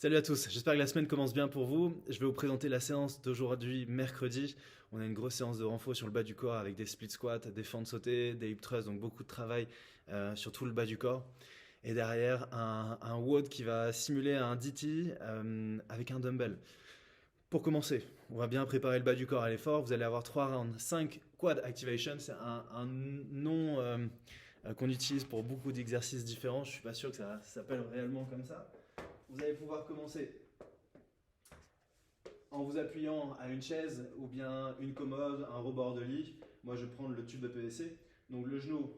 Salut à tous, j'espère que la semaine commence bien pour vous. Je vais vous présenter la séance d'aujourd'hui, mercredi. On a une grosse séance de renfort sur le bas du corps avec des split squats, des fentes sautées, des hip thrusts, donc beaucoup de travail sur tout le bas du corps. Et derrière, un WOD qui va simuler un DT avec un dumbbell. Pour commencer, on va bien préparer le bas du corps à l'effort. Vous allez avoir 3 rounds, 5 quad activation. C'est un nom qu'on utilise pour beaucoup d'exercices différents. Je ne suis pas sûr que ça s'appelle réellement comme ça. Vous allez pouvoir commencer en vous appuyant à une chaise ou bien une commode, un rebord de lit. Moi, je vais prendre le tube de PVC. Donc le genou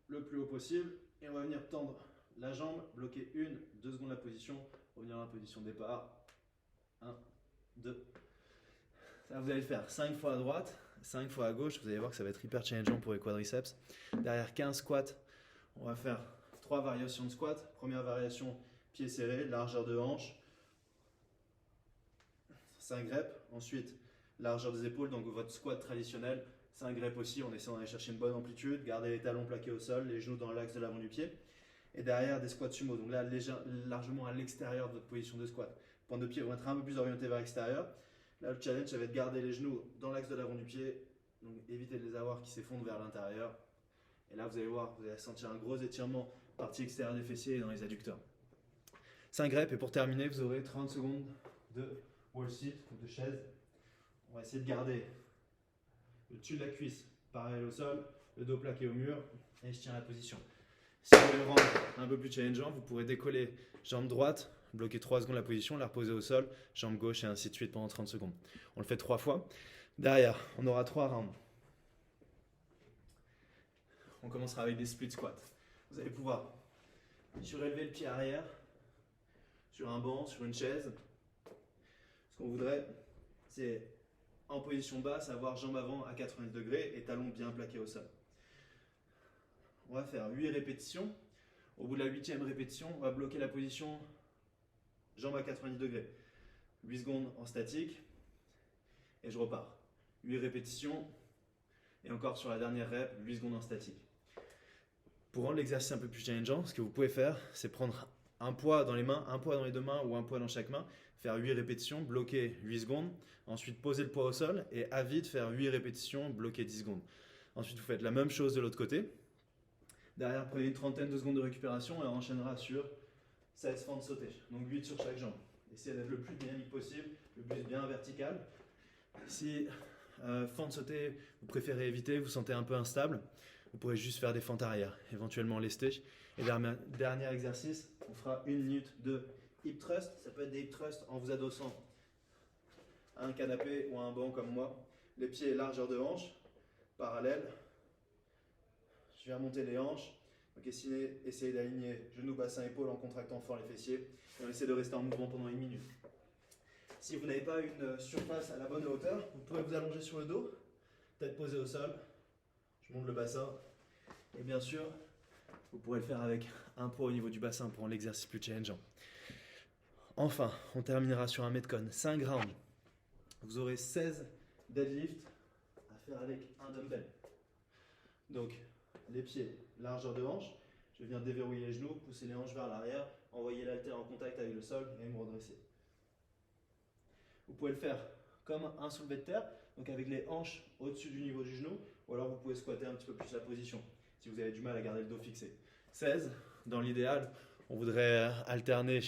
le plus haut possible et on va venir tendre la jambe, bloquer 1-2 secondes la position, revenir à la position de départ. 1, 2. Ça, vous allez le faire 5 fois à droite, 5 fois à gauche. Vous allez voir que ça va être hyper challengeant pour les quadriceps. Derrière 15 squats, on va faire 3 variations de squat. Première variation, pied serré, largeur de hanche, 5 reps. Ensuite, largeur des épaules, donc votre squat traditionnel, 5 reps aussi, en essayant d'aller chercher une bonne amplitude, garder les talons plaqués au sol, les genoux dans l'axe de l'avant du pied. Et derrière, des squats sumo, donc là, largement à l'extérieur de votre position de squat. Pointe de pied vont être un peu plus orientés vers l'extérieur. Là, le challenge, ça va être de garder les genoux dans l'axe de l'avant du pied, donc éviter de les avoir qui s'effondrent vers l'intérieur. Et là, vous allez voir, vous allez sentir un gros étirement partie extérieure des fessiers et dans les adducteurs. 5 reps et pour terminer, vous aurez 30 secondes de wall sit, de chaise. On va essayer de garder le dessus de la cuisse parallèle au sol, le dos plaqué au mur et je tiens la position. Si vous voulez le rendre un peu plus challengeant, vous pourrez décoller jambe droite, bloquer 3 secondes la position, la reposer au sol, jambe gauche et ainsi de suite pendant 30 secondes. On le fait 3 fois. Derrière, on aura 3 rounds. On commencera avec des split squats. Vous allez pouvoir surélever le pied arrière sur un banc, sur une chaise. Ce qu'on voudrait, c'est en position basse, avoir jambe avant à 90 degrés et talons bien plaqués au sol. On va faire 8 répétitions. Au bout de la 8e répétition, on va bloquer la position jambe à 90 degrés. 8 secondes en statique et je repars. 8 répétitions et encore sur la dernière rep, 8 secondes en statique. Pour rendre l'exercice un peu plus challengeant, ce que vous pouvez faire, c'est prendre un poids dans les mains, un poids dans les deux mains ou un poids dans chaque main, faire 8 répétitions, bloquer 8 secondes, ensuite poser le poids au sol et à vide faire 8 répétitions, bloquer 10 secondes. Ensuite, vous faites la même chose de l'autre côté. Derrière, prenez une trentaine de secondes de récupération et on enchaînera sur 16 fentes sautées, donc 8 sur chaque jambe. Essayez d'être le plus dynamique possible, le plus bien vertical. Si fente sautée, vous préférez éviter, vous sentez un peu instable, vous pourrez juste faire des fentes arrière, éventuellement lesté. Et dernier exercice, on fera 1 minute de hip thrust. Ça peut être des hip thrusts en vous adossant à un canapé ou à un banc comme moi. Les pieds largeur de hanche, parallèle. Je viens monter les hanches. Donc essayez d'aligner genoux, bassin, épaules en contractant fort les fessiers. Et on essaie de rester en mouvement pendant 1 minute. Si vous n'avez pas une surface à la bonne hauteur, vous pouvez vous allonger sur le dos, tête posée au sol. Je monte le bassin. Et bien sûr, vous pourrez le faire avec un poids au niveau du bassin pour rendre l'exercice plus challengeant. Enfin, on terminera sur un Metcon 5 rounds. Vous aurez 16 deadlifts à faire avec un dumbbell. Donc, les pieds, largeur de hanche. Je vais venir déverrouiller les genoux, pousser les hanches vers l'arrière, envoyer l'haltère en contact avec le sol et me redresser. Vous pouvez le faire comme un soulevé de terre, donc avec les hanches au-dessus du niveau du genou, ou alors vous pouvez squatter un petit peu plus la position si vous avez du mal à garder le dos fixé. 16, dans l'idéal, on voudrait alterner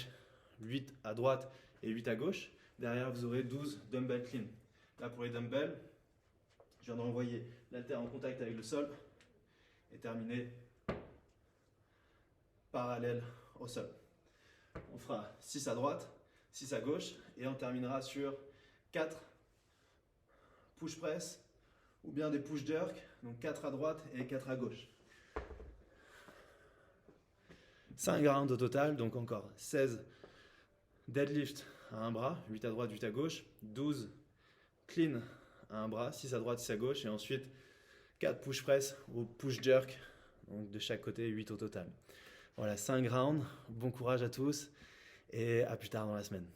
8 à droite et 8 à gauche. Derrière, vous aurez 12 dumbbell clean. Là, pour les dumbbells, je viens d'envoyer l'haltère en contact avec le sol et terminer parallèle au sol. On fera 6 à droite, 6 à gauche et on terminera sur 4 push press ou bien des push jerk, donc 4 à droite et 4 à gauche. 5 rounds au total, donc encore 16 deadlift à un bras, 8 à droite, 8 à gauche, 12 clean à un bras, 6 à droite, 6 à gauche et ensuite 4 push press ou push jerk, donc de chaque côté 8 au total. Voilà, 5 rounds, bon courage à tous et à plus tard dans la semaine.